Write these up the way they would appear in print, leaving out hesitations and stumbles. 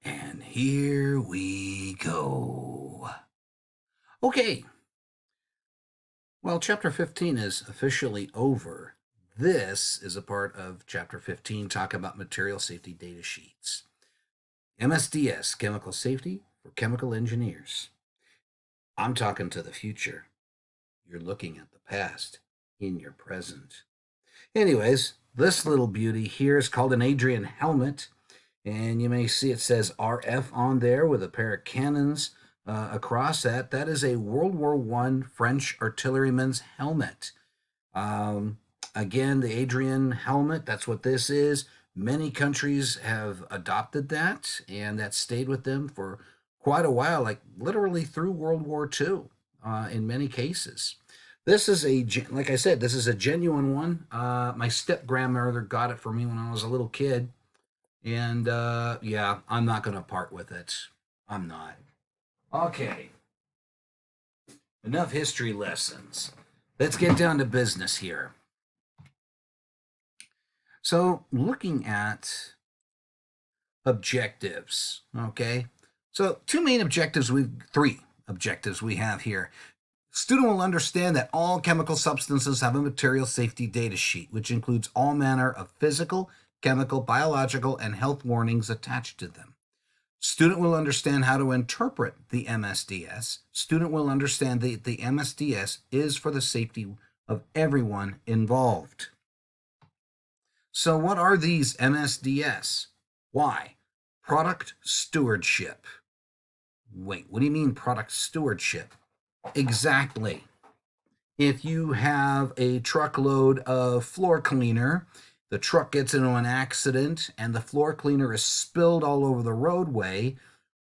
And here we go. Okay. Well, Chapter 15 is officially over. This is a part of Chapter 15, talk about material safety data sheets. MSDS, Chemical Safety for Chemical Engineers. I'm talking to the future. You're looking at the past in your present. Anyways, this little beauty here is called an Adrian helmet. And you may see it says RF on there with a pair of cannons across that. That is a World War I French artilleryman's helmet. Um, again, the Adrian helmet, that's what this is. Many countries have adopted that, and that stayed with them for quite a while, like literally through World War II in many cases. This is like I said, this is a genuine one. My step grandmother got it for me when I was a little kid. And yeah, I'm not going to part with it. I'm not. Okay, enough history lessons. Let's get down to business here. So, looking at objectives, okay? So, three objectives we have here. Student will understand that all chemical substances have a material safety data sheet, which includes all manner of physical, chemical, biological, and health warnings attached to them. Student will understand how to interpret the MSDS. Student will understand that the MSDS is for the safety of everyone involved. So what are these MSDS? Why? Product stewardship. Wait, what do you mean product stewardship? Exactly. If you have a truckload of floor cleaner, the truck gets into an accident and the floor cleaner is spilled all over the roadway,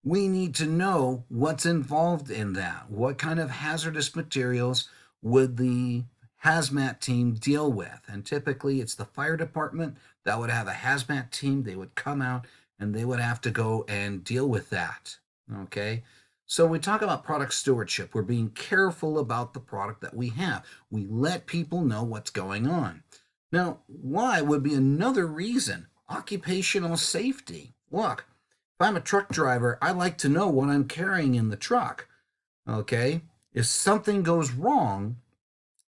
we need to know what's involved in that. What kind of hazardous materials would the hazmat team deal with? And typically it's the fire department that would have a hazmat team. They would come out and they would have to go and deal with that. Okay. So we talk about product stewardship. We're being careful about the product that we have. We let people know what's going on. Now, why would be another reason? Occupational safety. Look, if I'm a truck driver, I like to know what I'm carrying in the truck. Okay? If something goes wrong,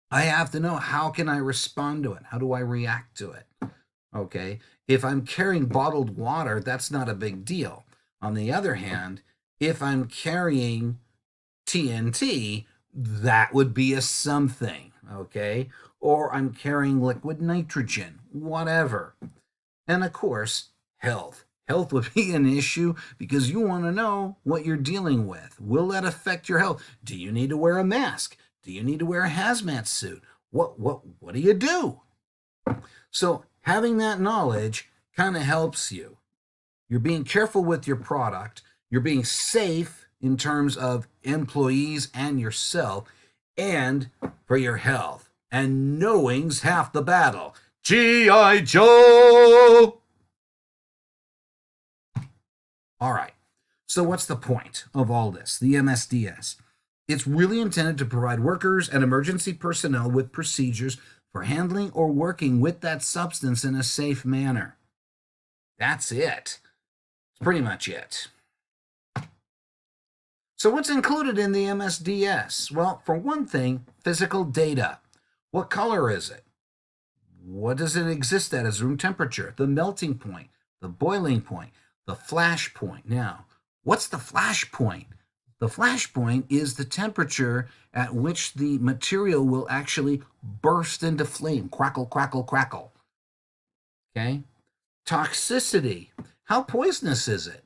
I have to know how can I respond to it? How do I react to it? Okay? If I'm carrying bottled water, that's not a big deal. On the other hand, if I'm carrying TNT, that would be a something, okay? Or I'm carrying liquid nitrogen, whatever. And of course, health. Health would be an issue because you want to know what you're dealing with. Will that affect your health? Do you need to wear a mask? Do you need to wear a hazmat suit? What do you do? So having that knowledge kind of helps you. You're being careful with your product. You're being safe in terms of employees and yourself and for your health. And knowing's half the battle. G.I. Joe! All right. So what's the point of all this? The MSDS. It's really intended to provide workers and emergency personnel with procedures for handling or working with that substance in a safe manner. That's it. It's pretty much it. So what's included in the MSDS? Well, for one thing, physical data. What color is it? What does it exist at as room temperature? The melting point, the boiling point, the flash point. Now, what's the flash point? The flash point is the temperature at which the material will actually burst into flame. Crackle, crackle, crackle. Okay? Toxicity. How poisonous is it?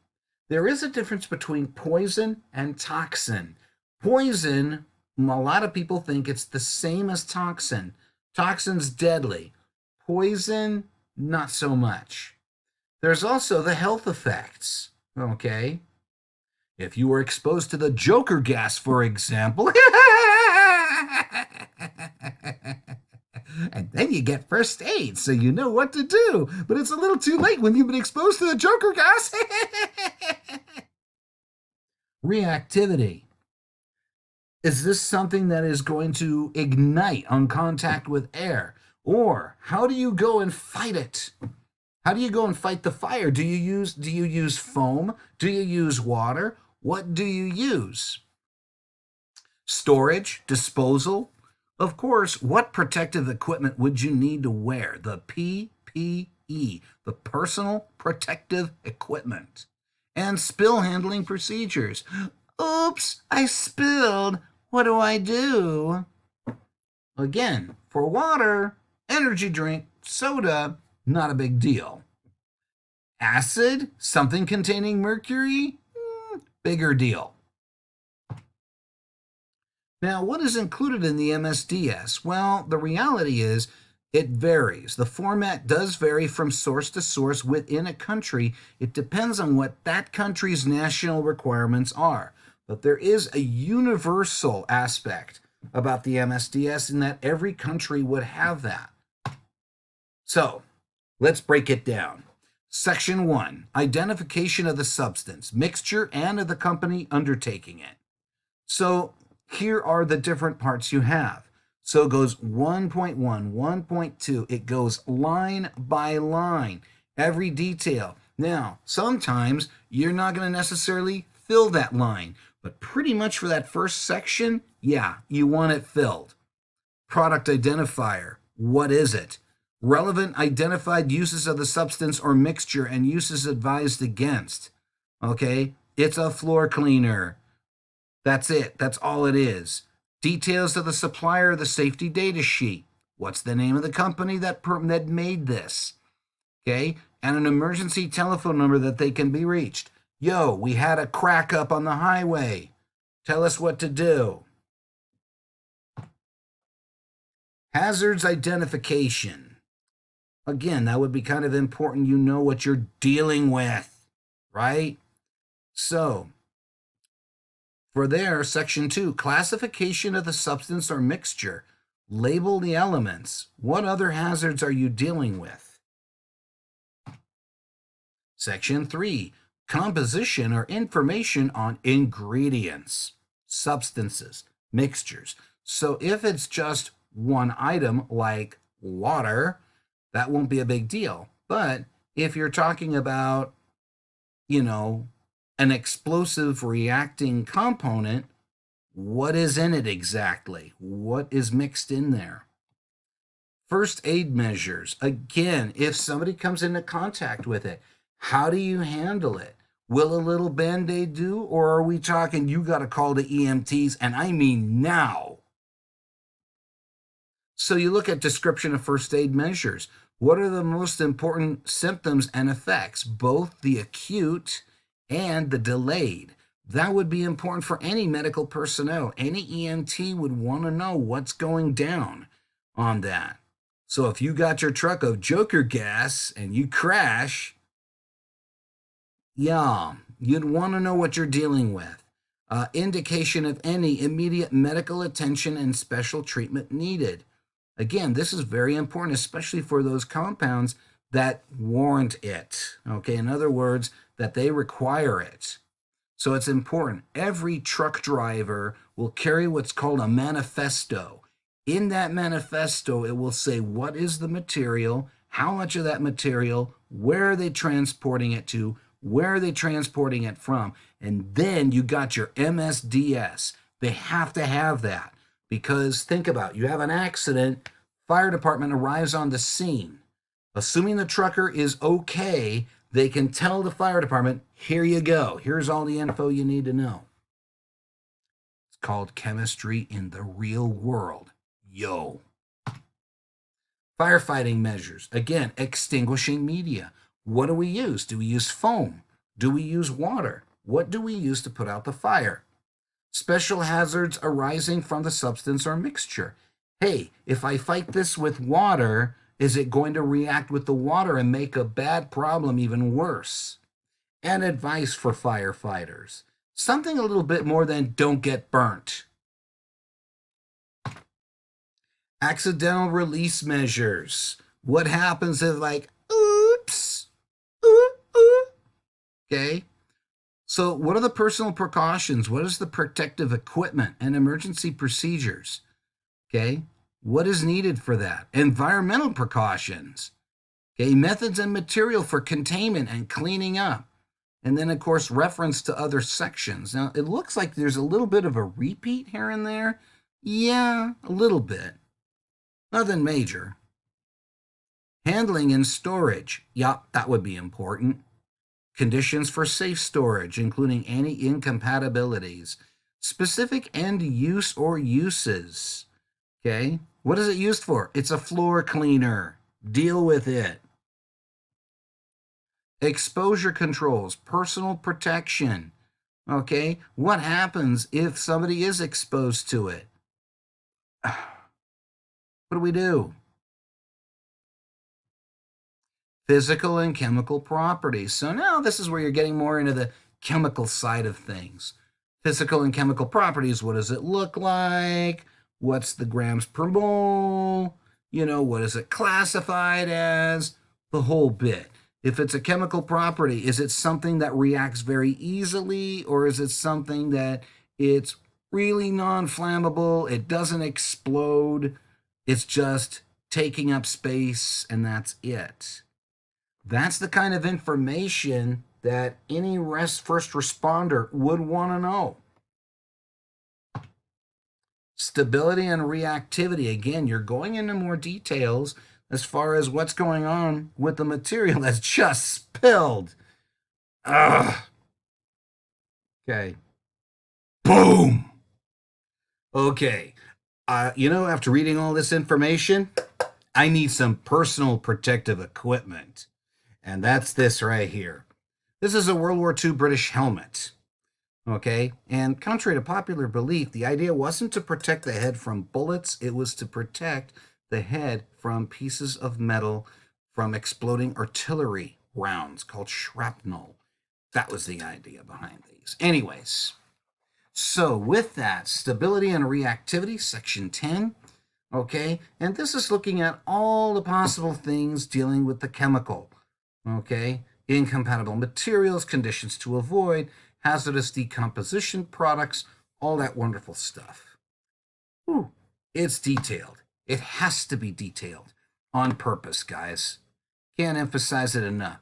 There is a difference between poison and toxin. Poison, a lot of people think it's the same as toxin. Toxin's deadly. Poison, not so much. There's also the health effects, okay? If you were exposed to the Joker gas, for example, and then you get first aid, so you know what to do. But it's a little too late when you've been exposed to the Joker gas. Reactivity. Is this something that is going to ignite on contact with air? Or how do you go and fight it? How do you go and fight the fire? Do you use foam? Do you use water? What do you use? Storage, disposal. Of course, what protective equipment would you need to wear? The PPE, the personal protective equipment. And spill handling procedures. Oops, I spilled. What do I do? Again, for water, energy drink, soda, not a big deal. Acid, something containing mercury, bigger deal. Now, what is included in the MSDS? Well, the reality is it varies. The format does vary from source to source within a country. It depends on what that country's national requirements are. But there is a universal aspect about the MSDS in that every country would have that. So, let's break it down. Section 1, identification of the substance, mixture, and of the company undertaking it. So, here are the different parts you have. So it goes 1.1, 1.2. It goes line by line, every detail. Now, sometimes you're not going to necessarily fill that line, but pretty much for that first section, yeah, you want it filled. Product identifier, what is it? Relevant identified uses of the substance or mixture and uses advised against. Okay, it's a floor cleaner. That's it. That's all it is. Details of the supplier of the safety data sheet. What's the name of the company that made this? Okay, and an emergency telephone number that they can be reached. Yo, we had a crack up on the highway. Tell us what to do. Hazards identification. Again, that would be kind of important. You know what you're dealing with, right? So, for there, section 2, classification of the substance or mixture. Label the elements. What other hazards are you dealing with? Section 3, composition or information on ingredients, substances, mixtures. So if it's just one item like water, that won't be a big deal. But if you're talking about, an explosive reacting component, what is in it exactly? What is mixed in there? First aid measures. Again, if somebody comes into contact with it, how do you handle it? Will a little Band-Aid do? Or are we talking you got to call the EMTs, and I mean now? So you look at description of first aid measures. What are the most important symptoms and effects, both the acute and the delayed? That would be important for any medical personnel. Any EMT would want to know what's going down on that. So if you got your truck of Joker gas and you crash, yeah, you'd want to know what you're dealing with. Indication of any immediate medical attention and special treatment needed. Again, this is very important, especially for those compounds that warrant it. Okay, in other words, that they require it. So it's important. Every truck driver will carry what's called a manifesto. In that manifesto, it will say what is the material, how much of that material, where are they transporting it to, where are they transporting it from, and then you got your MSDS. They have to have that because think about it, you have an accident, fire department arrives on the scene. Assuming the trucker is okay, they can tell the fire department, here you go. Here's all the info you need to know. It's called chemistry in the real world. Yo. Firefighting measures. Again, extinguishing media. What do we use? Do we use foam? Do we use water? What do we use to put out the fire? Special hazards arising from the substance or mixture. Hey, if I fight this with water, is it going to react with the water and make a bad problem even worse? And advice for firefighters. Something a little bit more than don't get burnt. Accidental release measures. What happens if oops, okay? So what are the personal precautions? What is the protective equipment and emergency procedures? Okay, what is needed for that? Environmental precautions. Okay, methods and material for containment and cleaning up. And then, of course, reference to other sections. Now, it looks like there's a little bit of a repeat here and there. Yeah, a little bit. Nothing major. Handling and storage. Yup, that would be important. Conditions for safe storage, including any incompatibilities. Specific end use or uses. Okay, what is it used for? It's a floor cleaner. Deal with it. Exposure controls, personal protection. Okay, what happens if somebody is exposed to it? What do we do? Physical and chemical properties. So now this is where you're getting more into the chemical side of things. Physical and chemical properties. What does it look like? What's the grams per mole? What is it classified as? The whole bit. If it's a chemical property, is it something that reacts very easily, or is it something that it's really non-flammable, it doesn't explode, it's just taking up space, and that's it? That's the kind of information that any first responder would want to know. Stability and reactivity. Again, you're going into more details as far as what's going on with the material that's just spilled. Ugh. Okay. Boom. Okay. After reading all this information, I need some personal protective equipment. And that's this right here. This is a World War II British helmet. Okay. And contrary to popular belief, the idea wasn't to protect the head from bullets, it was to protect the head from pieces of metal from exploding artillery rounds called shrapnel. That was the idea behind these. Anyways, so with that, stability and reactivity, section 10. Okay. And this is looking at all the possible things dealing with the chemical. Okay. Incompatible materials, conditions to avoid, hazardous decomposition products, all that wonderful stuff. Ooh, it's detailed. It has to be detailed on purpose, guys. Can't emphasize it enough.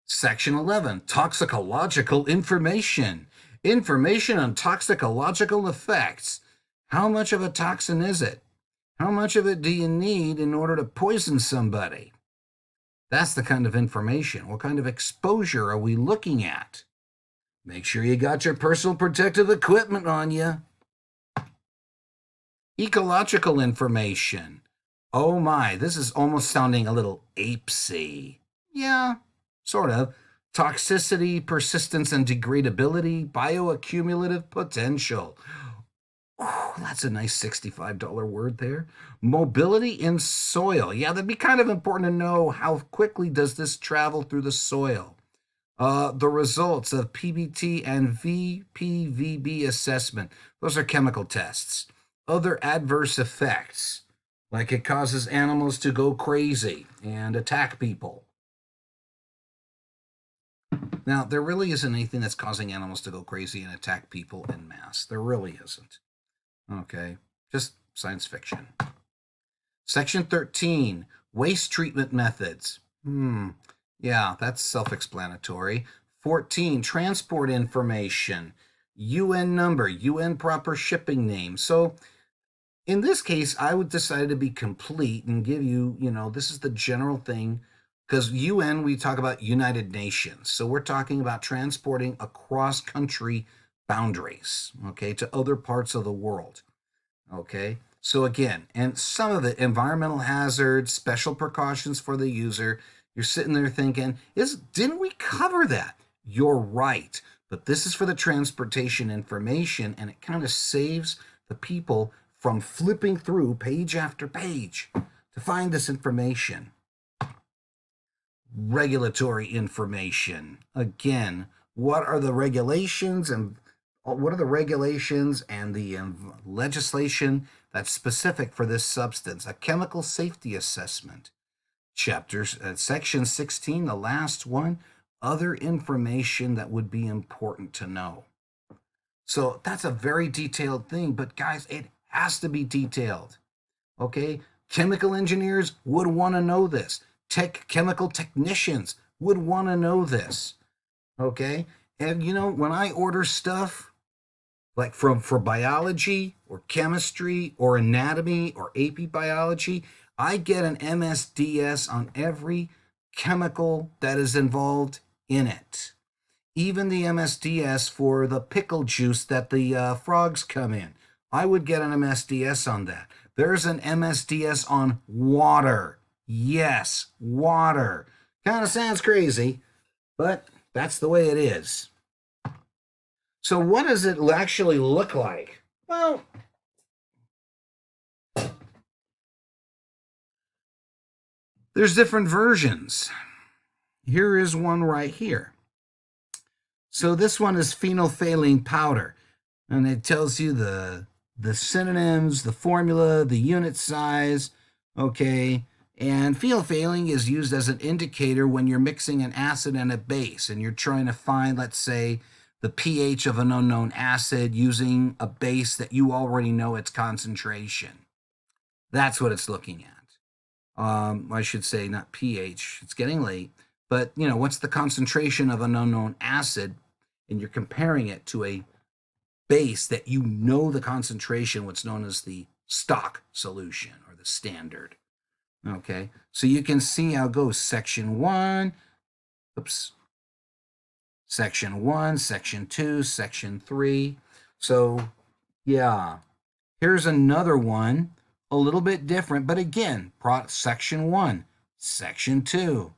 Section 11, toxicological information. Information on toxicological effects. How much of a toxin is it? How much of it do you need in order to poison somebody? That's the kind of information. What kind of exposure are we looking at? Make sure you got your personal protective equipment on you. Ecological information. Oh my, this is almost sounding a little apesy. Yeah, sort of. Toxicity, persistence and degradability, bioaccumulative potential. Oh, that's a nice $65 word there. Mobility in soil. Yeah, that'd be kind of important to know how quickly does this travel through the soil. The results of PBT and VPVB assessment. Those are chemical tests. Other adverse effects, like it causes animals to go crazy and attack people. Now, there really isn't anything that's causing animals to go crazy and attack people en masse. There really isn't. Okay, just science fiction. Section 13, waste treatment methods. Yeah, that's self-explanatory. 14, transport information. UN number, UN proper shipping name. So in this case, I would decide to be complete and give you, this is the general thing. Because UN, we talk about United Nations. So we're talking about transporting across country boundaries, okay, to other parts of the world. Okay, so again, and some of it, environmental hazards, special precautions for the user. You're sitting there thinking, didn't we cover that? You're right. But this is for the transportation information, and it kind of saves the people from flipping through page after page to find this information. Regulatory information. Again, what are the regulations and the legislation that's specific for this substance? A chemical safety assessment. Section 16, the last one, other information that would be important to know. So that's a very detailed thing, but guys, it has to be detailed. Okay? Chemical engineers would want to know this. chemical technicians would want to know this. Okay. And you know, when I order stuff like for biology or chemistry or anatomy or AP biology, I get an MSDS on every chemical that is involved in it. Even the MSDS for the pickle juice that the frogs come in. I would get an MSDS on that. There's an MSDS on water. Yes, water. Kind of sounds crazy, but that's the way it is. So what does it actually look like? Well, there's different versions. Here is one right here. So this one is phenolphthalein powder, and it tells you the synonyms, the formula, the unit size, okay? And phenolphthalein is used as an indicator when you're mixing an acid and a base, and you're trying to find, let's say, the pH of an unknown acid using a base that you already know its concentration. That's what it's looking at. I should say not pH. It's getting late. But, you know, what's the concentration of an unknown acid? And you're comparing it to a base that you know the concentration, what's known as the stock solution or the standard. Okay, so you can see how it goes. Section 1, oops, Section 1, Section 2, Section 3. So, yeah, here's another one, a little bit different, but again, Section 1, Section 2.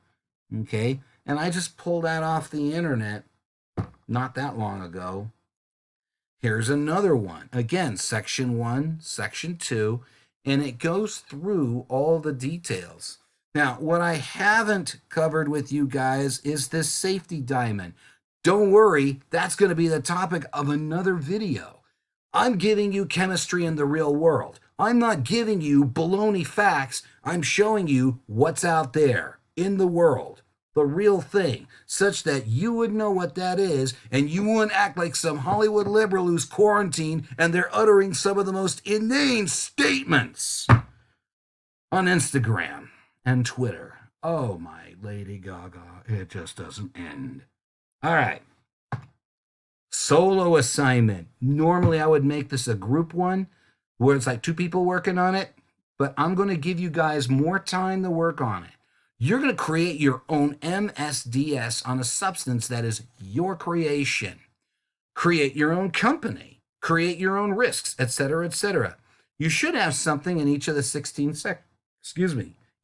Okay, and I just pulled that off the internet not that long ago. Here's another one. Again, Section 1, Section 2, and it goes through all the details. Now, what I haven't covered with you guys is this safety diamond. Don't worry, that's going to be the topic of another video. I'm giving you chemistry in the real world. I'm not giving you baloney facts. I'm showing you what's out there in the world, the real thing, such that you would know what that is and you wouldn't act like some Hollywood liberal who's quarantined and they're uttering some of the most inane statements on Instagram and Twitter. Oh, my Lady Gaga, it just doesn't end. All right. Solo assignment. Normally I would make this a group one where it's like 2 people working on it, but I'm going to give you guys more time to work on it. You're going to create your own MSDS on a substance that is your creation. Create your own company. Create your own risks, etc., etc. You should have something in each of the 16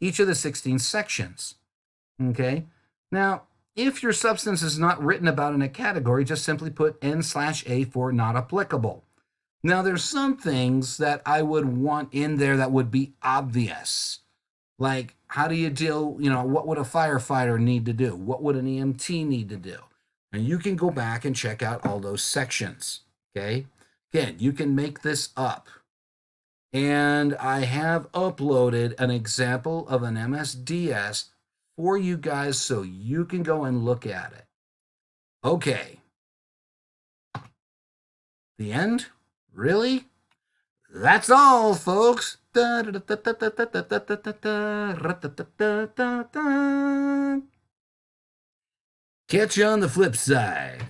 each of the 16 sections. Okay? Now, if your substance is not written about in a category, just simply put N/A for not applicable. Now, there's some things that I would want in there that would be obvious. Like, how do you deal, you know, what would a firefighter need to do? What would an EMT need to do? And you can go back and check out all those sections, okay? Again, you can make this up. And I have uploaded an example of an MSDS for you guys so you can go and look at it. Okay. The end? Really? That's all, folks. Catch you on the flip side.